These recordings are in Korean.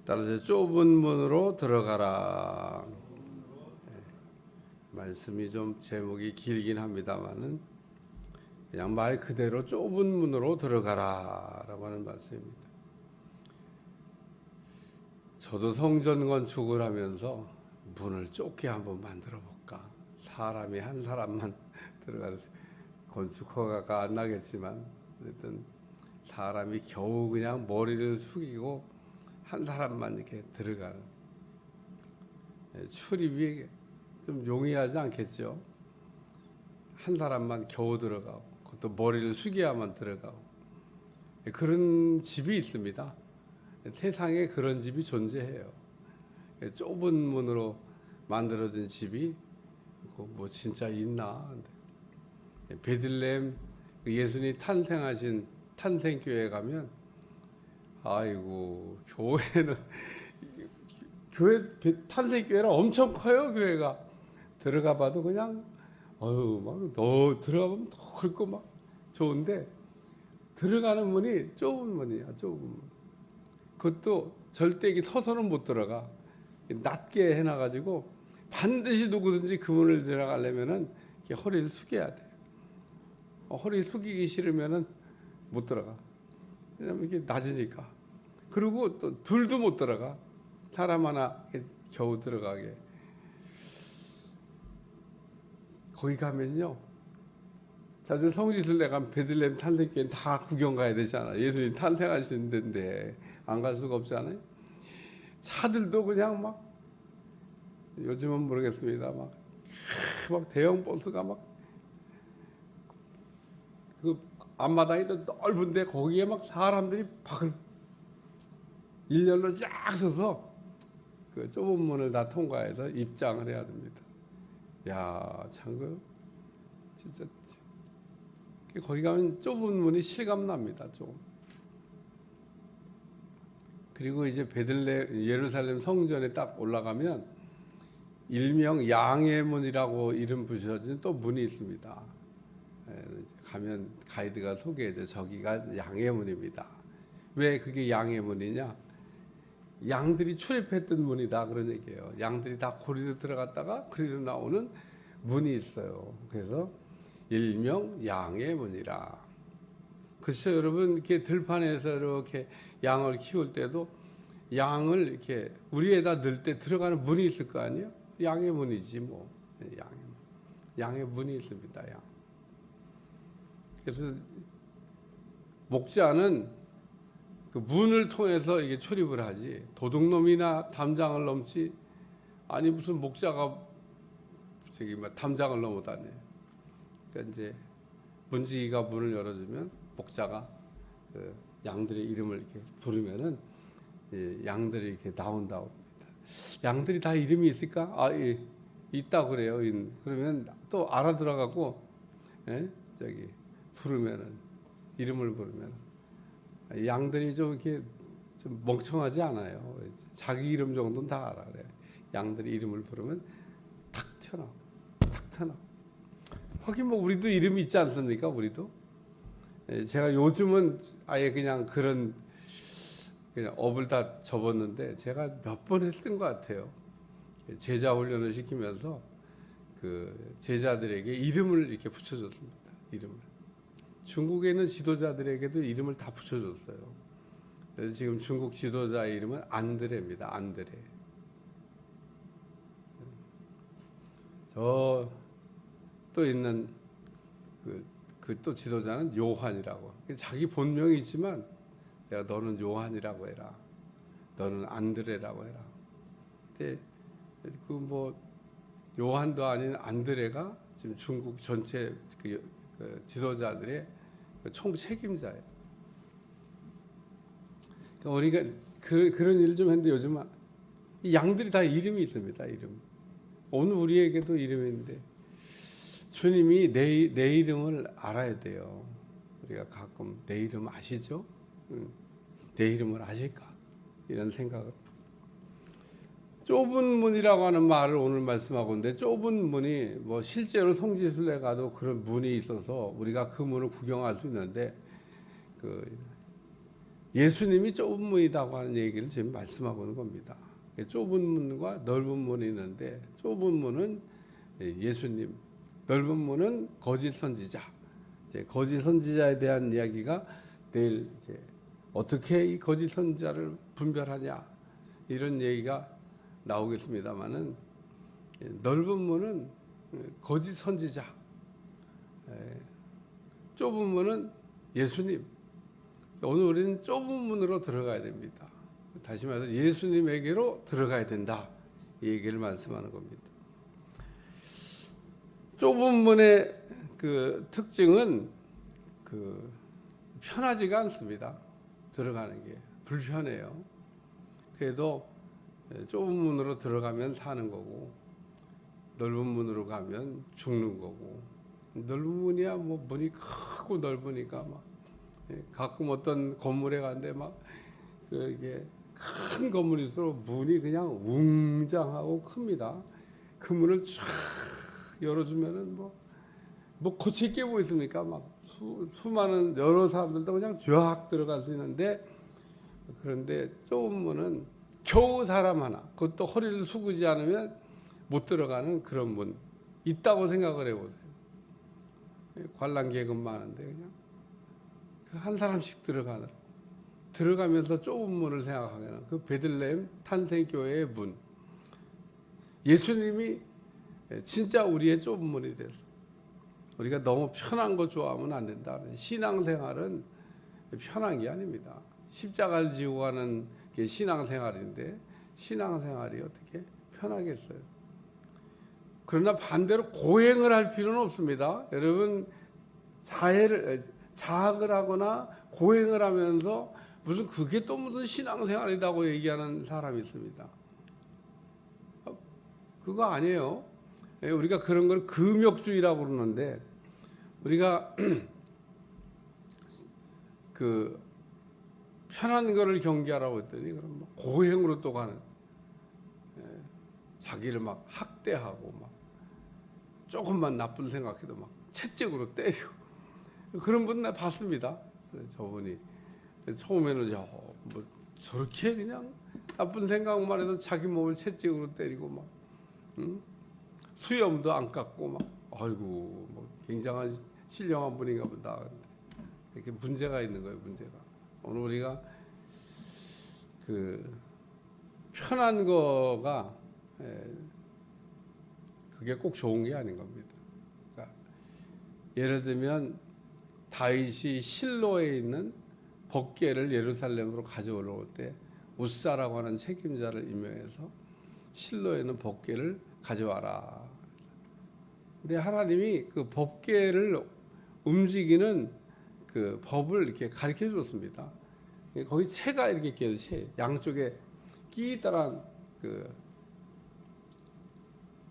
따라서 좁은 문으로 들어가라. 말씀이 좀 제목이 길긴 합니다만은 그냥 말 그대로 좁은 문으로 들어가라라고 하는 말씀입니다. 저도 성전 건축을 하면서 문을 좁게 한번 만들어 볼까. 사람이 한 사람만 들어가서 건축 허가가 안 나겠지만 어쨌든 사람이 겨우 그냥 머리를 숙이고 한 사람만 이렇게 들어가는 출입이 좀 용이하지 않겠죠. 한 사람만 겨우 들어가고 그것도 머리를 숙여야만 들어가고 그런 집이 있습니다. 세상에 그런 집이 존재해요. 좁은 문으로 만들어진 집이 뭐 진짜 있나? 베들레헴 예수님이 탄생하신 탄생교회 가면 아이고 교회는 교회 탄생교회라 엄청 커요. 교회가 들어가 봐도 그냥 막 너 들어가 보면 더 크고 막 좋은데 들어가는 문이 좁은 문이야. 좁은 문. 그것도 절대 이게 서서는 못 들어가. 낮게 해놔가지고 반드시 누구든지 그 문을 들어가려면은 이렇게 허리를 숙여야 돼. 허리 숙이기 싫으면은 못 들어가. 왜냐면 이게 낮으니까. 그리고 또 둘도 못 들어가. 사람 하나 겨우 들어가게. 거기 가면요. 자주 성지순례 가면 베들레헴 탄생교회 다 구경 가야 되잖아. 예수님 탄생하신 데인데 안 갈 수가 없잖아요. 차들도 그냥 막 요즘은 모르겠습니다. 막 대형 버스가 막 그 앞마당이 또 넓은데 거기에 막 사람들이 박을 일렬로 쫙 서서 그 좁은 문을 다 통과해서 입장을 해야 됩니다. 야, 참 그 진짜 거기 가면 좁은 문이 실감납니다. 좀. 그리고 이제 예루살렘 성전에 딱 올라가면 일명 양의 문이라고 이름 붙여진 또 문이 있습니다. 가면 가이드가 소개해줘. 저기가 양의 문입니다. 왜 그게 양의 문이냐? 양들이 출입했던 문이다 그런 얘기예요. 양들이 다 고리로 들어갔다가 그리로 나오는 문이 있어요. 그래서 일명 양의 문이라. 그렇죠, 여러분. 이렇게 들판에서 이렇게 양을 키울 때도 양을 이렇게 우리에다 넣을 때 들어가는 문이 있을 거 아니에요? 양의 문이지 뭐. 양의 문이 있습니다. 양. 그래서 목자는 그 문을 통해서 이게 출입을 하지 도둑놈이나 담장을 넘지 아니 무슨 목자가 저기 막 담장을 넘어다녀. 그러니까 이제 문지기가 문을 열어주면 목자가 그 양들의 이름을 이렇게 부르면은 양들이 이렇게 나온다고 합니다. 양들이 다 이름이 있을까? 있다 그래요. 그러면 또 알아들어가고 저기 부르면은 이름을 부르면 양들이 좀 이렇게 좀 멍청하지 않아요. 자기 이름 정도는 다 알아. 그래. 양들이 이름을 부르면 탁 튀어나와. 탁 튀어나와. 하긴 뭐 우리도 이름이 있지 않습니까? 우리도. 제가 요즘은 아예 그냥 그런 그냥 업을 다 접었는데 제가 몇 번 했던 것 같아요. 제자 훈련을 시키면서 그 제자들에게 이름을 이렇게 붙여줬습니다. 이름을. 중국에 있는 지도자들에게도 이름을 다 붙여줬어요. 그래서 지금 중국 지도자의 이름은 안드레입니다. 안드레. 저 또 있는 그 또 지도자는 요한이라고. 자기 본명이지만 내가 너는 요한이라고 해라. 너는 안드레라고 해라. 근데 그 뭐 요한도 아닌 안드레가 지금 중국 전체 그 지도자들의 총 책임자예요. 그러니까 우리가 그런 일을 좀 했는데 요즘은 이 양들이 다 이름이 있습니다. 이름. 오늘 우리에게도 이름이 있는데 주님이 내 이름을 알아야 돼요. 우리가 가끔 내 이름 아시죠? 내 이름을 아실까? 이런 생각을. 좁은 문이라고 하는 말을 오늘 말씀하고 있는데 좁은 문이 뭐 실제로 성지순례 가도 그런 문이 있어서 우리가 그 문을 구경할 수 있는데 그 예수님이 좁은 문이라고 하는 얘기를 지금 말씀하고 있는 겁니다. 좁은 문과 넓은 문이 있는데 좁은 문은 예수님, 넓은 문은 거짓 선지자. 이제 거짓 선지자에 대한 이야기가 내일 이제 어떻게 이 거짓 선지자를 분별하냐 이런 얘기가 나오겠습니다만은 넓은 문은 거짓 선지자, 좁은 문은 예수님. 오늘 우리는 좁은 문으로 들어가야 됩니다. 다시 말해서 예수님에게로 들어가야 된다. 이 얘기를 말씀하는 겁니다. 좁은 문의 그 특징은 편하지가 않습니다. 들어가는 게 불편해요. 그래도 좁은 문으로 들어가면 사는 거고 넓은 문으로 가면 죽는 거고 넓은 문이야 뭐 문이 크고 넓으니까 막 가끔 어떤 건물에 갔는데 막 이게 큰 건물일수록 문이 그냥 웅장하고 큽니다. 그 문을 쫙 열어주면은 뭐 고칠 게 뭐 있습니까? 막 수많은 여러 사람들도 그냥 쫙 들어갈 수 있는데 그런데 좁은 문은 겨우 사람 하나 그것도 허리를 숙이지 않으면 못 들어가는 그런 문 있다고 생각을 해보세요. 관람객은 많은데 그냥 한 사람씩 들어가면서 좁은 문을 생각하면 그 베들레헴 탄생교회의 문 예수님이 진짜 우리의 좁은 문이 돼서 우리가 너무 편한 거 좋아하면 안 된다. 신앙생활은 편한 게 아닙니다. 십자가를 지고 가는 게 신앙생활인데 신앙생활이 어떻게 편하겠어요? 그러나 반대로 고행을 할 필요는 없습니다. 여러분 자학을 하거나 고행을 하면서 무슨 그게 또 무슨 신앙생활이라고 얘기하는 사람이 있습니다. 그거 아니에요. 우리가 그런 걸 금욕주의라고 그러는데 우리가 그 편한 거를 경계하라고 했더니 그럼 뭐 고행으로 또 가는 자기를 막 학대하고 막 조금만 나쁜 생각해도 막 채찍으로 때리고 그런 분 나 봤습니다. 저분이 처음에는 뭐 저렇게 그냥 나쁜 생각만 해도 자기 몸을 채찍으로 때리고 막 수염도 안 깎고 막 아이고 뭐 굉장한 신령한 분인가 보다. 이렇게 문제가 있는 거예요. 문제가 오늘 우리가 그 편한 거가 그게 꼭 좋은 게 아닌 겁니다. 그러니까 예를 들면 다윗이 실로에 있는 법궤를 예루살렘으로 가져올 때 우사라고 하는 책임자를 임명해서 실로에 있는 법궤를 가져와라. 근데 하나님이 그 법궤를 움직이는 그 법을 이렇게 가르쳐 줬습니다. 거기 채가 이렇게 끼어요. 채 양쪽에 끼다란 그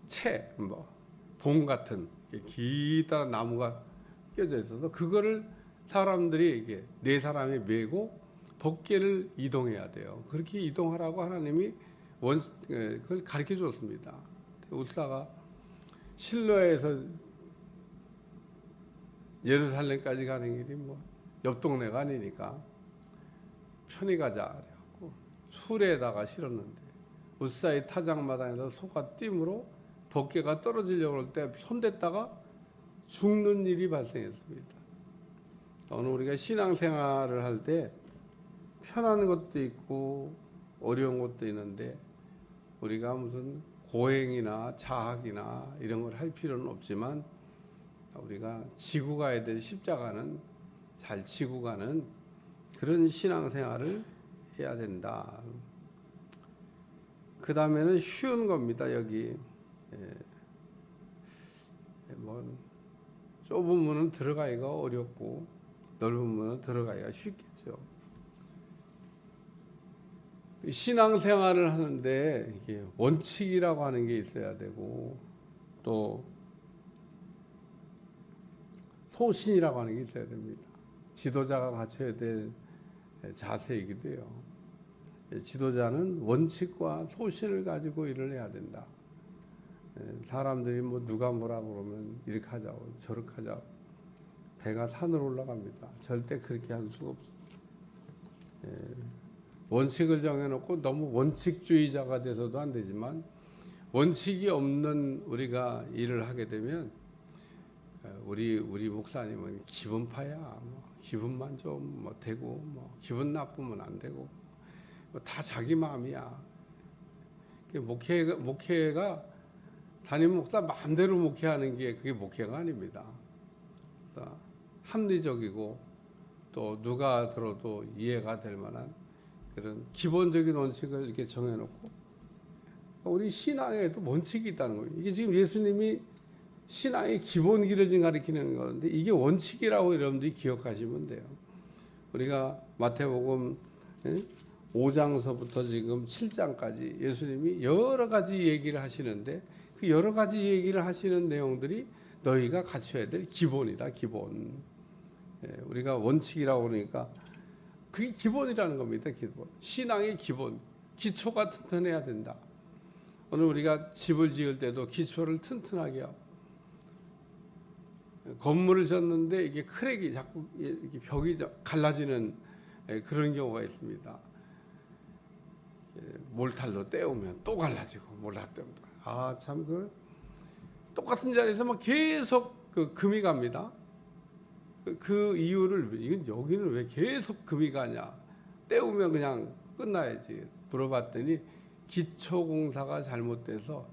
채, 봉 같은 기다란 나무가 껴져 있어서 그거를 사람들이 이게 네 사람이 메고 법궤를 이동해야 돼요. 그렇게 이동하라고 하나님이 그걸 가르쳐 줬습니다. 우사가 실로에서 예루살렘까지 가는 길이 뭐 옆 동네가 아니니까 편히 가자 그래갖고 수레에다가 실었는데 우사의 타작마당에서 소가 띠므로 법궤가 떨어지려고 할 때 손댔다가 죽는 일이 발생했습니다. 오늘 우리가 신앙생활을 할 때 편한 것도 있고 어려운 것도 있는데 우리가 무슨 고행이나 자학이나 이런 걸 할 필요는 없지만 우리가 지고 가야 될 십자가는 잘 지고 가는 그런 신앙생활을 해야 된다. 그 다음에는 쉬운 겁니다. 여기 뭐 좁은 문은 들어가기가 어렵고 넓은 문은 들어가기가 쉽겠죠. 신앙생활을 하는데 이게 원칙이라고 하는 게 있어야 되고 또 소신이라고 하는 게 있어야 됩니다. 지도자가 갖춰야 될 자세이기도 해요. 지도자는 원칙과 소신을 가지고 일을 해야 된다. 사람들이 뭐 누가 뭐라 그러면 이렇게 하자고 저렇게 하자고 배가 산으로 올라갑니다. 절대 그렇게 할 수가 없어요. 원칙을 정해놓고 너무 원칙주의자가 돼서도 안 되지만 원칙이 없는 우리가 일을 하게 되면 우리 목사님은 기분파야. 뭐 기분만 좀 뭐 되고 뭐 기분 나쁘면 안 되고 뭐 다 자기 마음이야. 목회가 담임 목사 마음대로 목회하는 게 그게 목회가 아닙니다. 그러니까 합리적이고 또 누가 들어도 이해가 될 만한 그런 기본적인 원칙을 이렇게 정해놓고 우리 신앙에도 원칙이 있다는 거예요. 이게 지금 예수님이 신앙의 기본기를 지금 가르치는 건데 이게 원칙이라고 여러분들이 기억하시면 돼요. 우리가 마태복음 5장서부터 지금 7장까지 예수님이 여러 가지 얘기를 하시는데 그 여러 가지 얘기를 하시는 내용들이 너희가 갖춰야 될 기본이다. 기본. 우리가 원칙이라고 그러니까 그게 기본이라는 겁니다. 기본. 신앙의 기본. 기초가 튼튼해야 된다. 오늘 우리가 집을 지을 때도 기초를 튼튼하게 하고 건물을 졌는데 이게 크랙이 자꾸 이렇게 벽이 갈라지는 그런 경우가 있습니다. 몰탈로 떼우면 또 갈라지고 몰탈 떼우면 참 그 똑같은 자리에서 막 계속 그 금이 갑니다. 그 이유를 이건 여기는 왜 계속 금이 가냐? 떼우면 그냥 끝나야지. 물어봤더니 기초 공사가 잘못돼서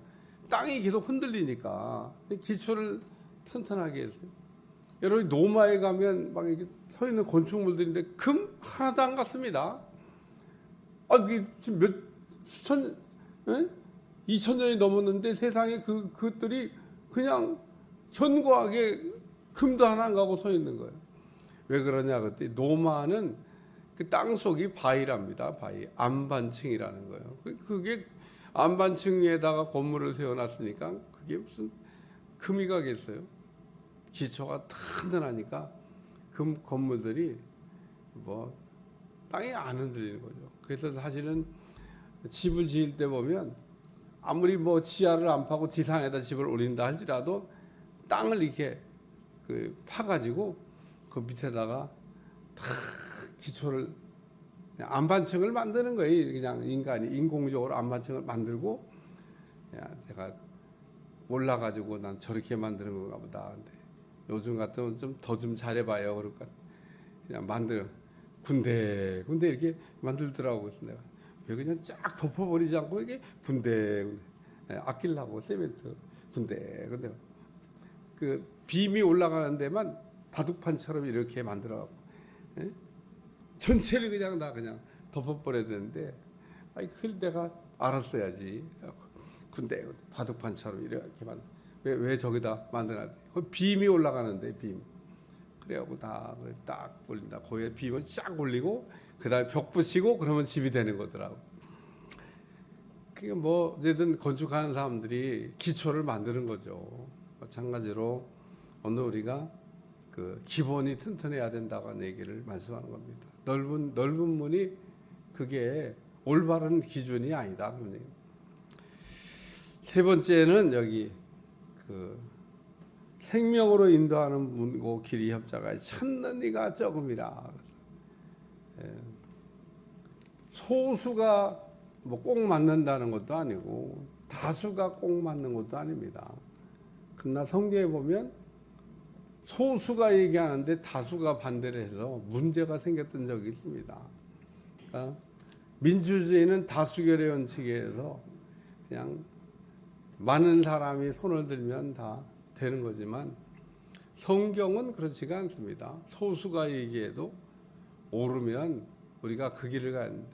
땅이 계속 흔들리니까 기초를 튼튼하게 했어요. 여러분 노마에 가면 막 이렇게 서 있는 건축물들인데 금 하나도 안 갔습니다. 그게 지금 몇 수천, 2000년이 넘었는데 세상에 그것들이 그냥 견고하게 금도 하나 안 가고 서 있는 거예요. 왜 그러냐 그랬더니 노마는 그 땅속이 바위랍니다. 바위 안반층이라는 거예요. 그게 안반층 위에다가 건물을 세워놨으니까 그게 무슨 금이 가겠어요. 기초가 튼튼하니까 금 건물들이 뭐 땅이 안 흔들리는 거죠. 그래서 사실은 집을 지을 때 보면 아무리 뭐 지하를 안 파고 지상에다 집을 올린다 할지라도 땅을 이렇게 파가지고 그 밑에다가 다 기초를 안반층을 만드는 거예요. 그냥 인간이 인공적으로 안반층을 만들고 제가 몰라가지고 난 저렇게 만드는 건가 보다. 근데 요즘 같으면 좀 더 좀 잘해봐요. 그러니까 그냥 군데 이렇게 만들더라고. 그래서 내가 왜 그냥 쫙 덮어버리지 않고 이게 군데 아끼려고 세멘트 군데 그 빔이 올라가는 데만 바둑판처럼 이렇게 만들어갖고 전체를 그냥 덮어버려야 되는데 그걸 내가 알았어야지. 군데 바둑판처럼 이렇게 왜 저기다 만들어야 돼? 그 빔이 올라가는데 빔. 그래갖고 다 딱 올린다. 거기에 빔을 쫙 올리고 그다음에 벽 붙이고 그러면 집이 되는 거더라고. 그게 뭐 어쨌든 건축하는 사람들이 기초를 만드는 거죠. 마찬가지로 오늘 우리가 그 기본이 튼튼해야 된다는 얘기를 말씀하는 겁니다. 넓은 문이 그게 올바른 기준이 아니다. 세 번째는 여기 그 생명으로 인도하는 문고 길이 협자가 찾는 이가 적음이라. 소수가 뭐 꼭 맞는다는 것도 아니고 다수가 꼭 맞는 것도 아닙니다. 그러나 성경에 보면 소수가 얘기하는데 다수가 반대를 해서 문제가 생겼던 적이 있습니다. 그러니까 민주주의는 다수결의 원칙에서 그냥 많은 사람이 손을 들면 다 되는 거지만 성경은 그렇지가 않습니다. 소수가 얘기해도 옳으면 우리가 그 길을 가야 하는데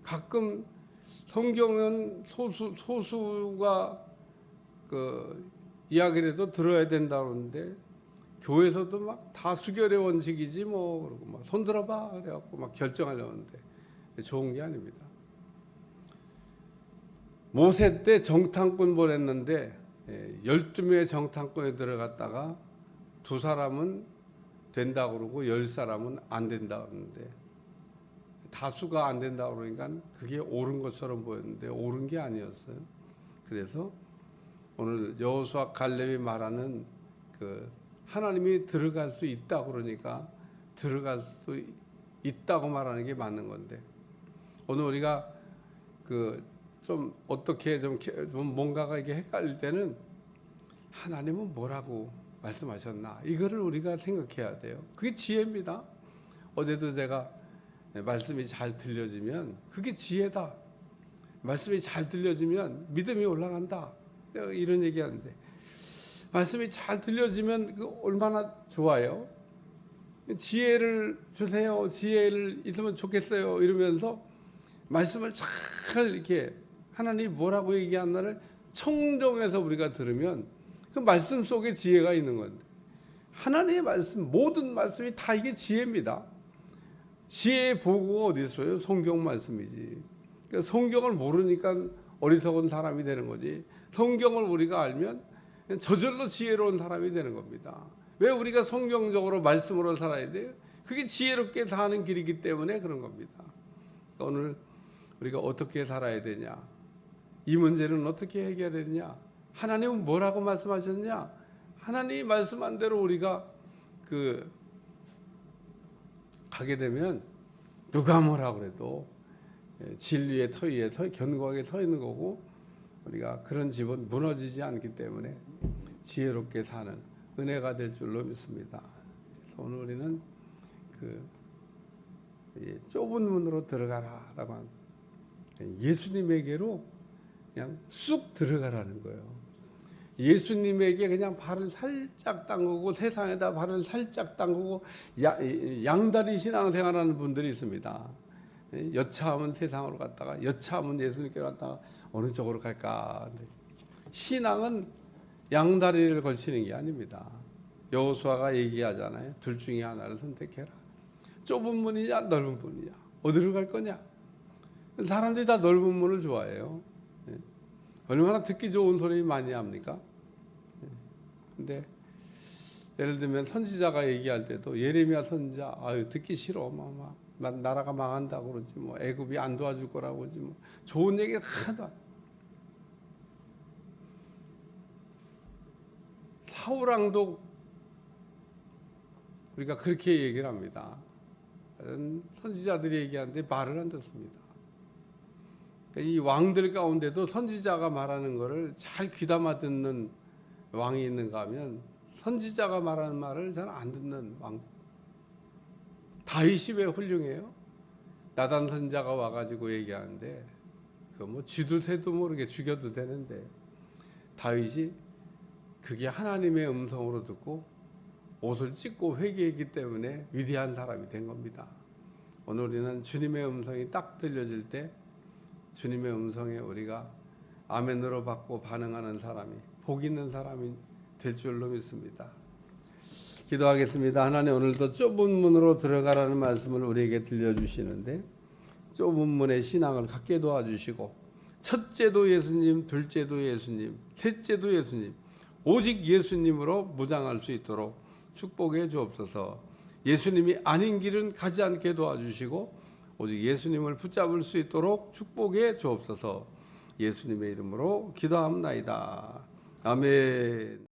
가끔 성경은 소수가 그 이야기를 해도 들어야 된다 그러는데 교회에서도 막 다수결의 원칙이지 뭐 그러고 막 손 들어봐 그래갖고 막 결정하려고 하는데 좋은 게 아닙니다. 모세 때 정탐꾼 보냈는데 12명의 정탐꾼에 들어갔다가 2사람은 된다고 그러고 10사람은 안 된다고 그러는데 다수가 안 된다고 그러니까 그게 옳은 것처럼 보였는데 옳은 게 아니었어요. 그래서 오늘 여호수아 갈렙이 말하는 그 하나님이 들어갈 수 있다 그러니까 들어갈 수 있다고 말하는 게 맞는 건데, 오늘 우리가 좀 어떻게 좀 뭔가가 이게 헷갈릴 때는 하나님은 뭐라고 말씀하셨나, 이거를 우리가 생각해야 돼요. 그게 지혜입니다. 어제도 제가 말씀이 잘 들려지면 그게 지혜다. 말씀이 잘 들려지면 믿음이 올라간다. 이런 얘기하는데, 말씀이 잘 들려지면 얼마나 좋아요. 지혜를 주세요. 지혜를 있으면 좋겠어요. 이러면서 말씀을 잘 이렇게 하나님이 뭐라고 얘기하나를 청정해서 우리가 들으면 그 말씀 속에 지혜가 있는 건데, 하나님의 말씀, 모든 말씀이 다 이게 지혜입니다. 지혜의 보고가 어디 있어요? 성경 말씀이지. 그러니까 성경을 모르니까 어리석은 사람이 되는 거지, 성경을 우리가 알면 저절로 지혜로운 사람이 되는 겁니다. 왜 우리가 성경적으로 말씀으로 살아야 돼요? 그게 지혜롭게 사는 길이기 때문에 그런 겁니다. 그러니까 오늘 우리가 어떻게 살아야 되냐, 이 문제는 어떻게 해결해야 되냐, 하나님은 뭐라고 말씀하셨냐, 하나님이 말씀한 대로 우리가 가게 되면 누가 뭐라 그래도 진리의 터 위에 견고하게 서 있는 거고, 우리가 그런 집은 무너지지 않기 때문에 지혜롭게 사는 은혜가 될 줄로 믿습니다. 그래서 오늘 우리는 좁은 문으로 들어가라라고 한, 예수님에게로 그냥 쑥 들어가라는 거예요. 예수님에게 그냥 발을 살짝 담그고, 세상에다 발을 살짝 담그고 양다리 신앙생활하는 분들이 있습니다. 여차하면 세상으로 갔다가 여차하면 예수님께 갔다가 어느 쪽으로 갈까. 신앙은 양다리를 걸치는 게 아닙니다. 여호수아가 얘기하잖아요. 둘 중에 하나를 선택해라. 좁은 문이냐 넓은 문이냐, 어디로 갈 거냐. 사람들이 다 넓은 문을 좋아해요. 얼마나 듣기 좋은 소리 많이 합니까? 근데 예를 들면 선지자가 얘기할 때도, 예레미야 선지자, 듣기 싫어, 나라가 망한다고 그러지, 애굽이 안 도와줄 거라고 그러지, 좋은 얘기 하나도 안. 사울왕도 우리가 그렇게 얘기를 합니다. 선지자들이 얘기하는데 말을 안 듣습니다. 이 왕들 가운데도 선지자가 말하는 거를 잘 귀담아 듣는 왕이 있는가 하면, 선지자가 말하는 말을 잘 안 듣는 왕. 다윗이 왜 훌륭해요? 나단 선지자가 와가지고 얘기하는데, 쥐도 새도 모르게 죽여도 되는데, 다윗이 그게 하나님의 음성으로 듣고 옷을 찢고 회개했기 때문에 위대한 사람이 된 겁니다. 오늘 우리는 주님의 음성이 딱 들려질 때, 주님의 음성에 우리가 아멘으로 받고 반응하는 사람이, 복 있는 사람이 될 줄로 믿습니다. 기도하겠습니다. 하나님, 오늘도 좁은 문으로 들어가라는 말씀을 우리에게 들려주시는데, 좁은 문의 신앙을 갖게 도와주시고, 첫째도 예수님, 둘째도 예수님, 셋째도 예수님, 오직 예수님으로 무장할 수 있도록 축복해 주옵소서. 예수님이 아닌 길은 가지 않게 도와주시고, 오직 예수님을 붙잡을 수 있도록 축복해 주옵소서. 예수님의 이름으로 기도합나이다. 아멘.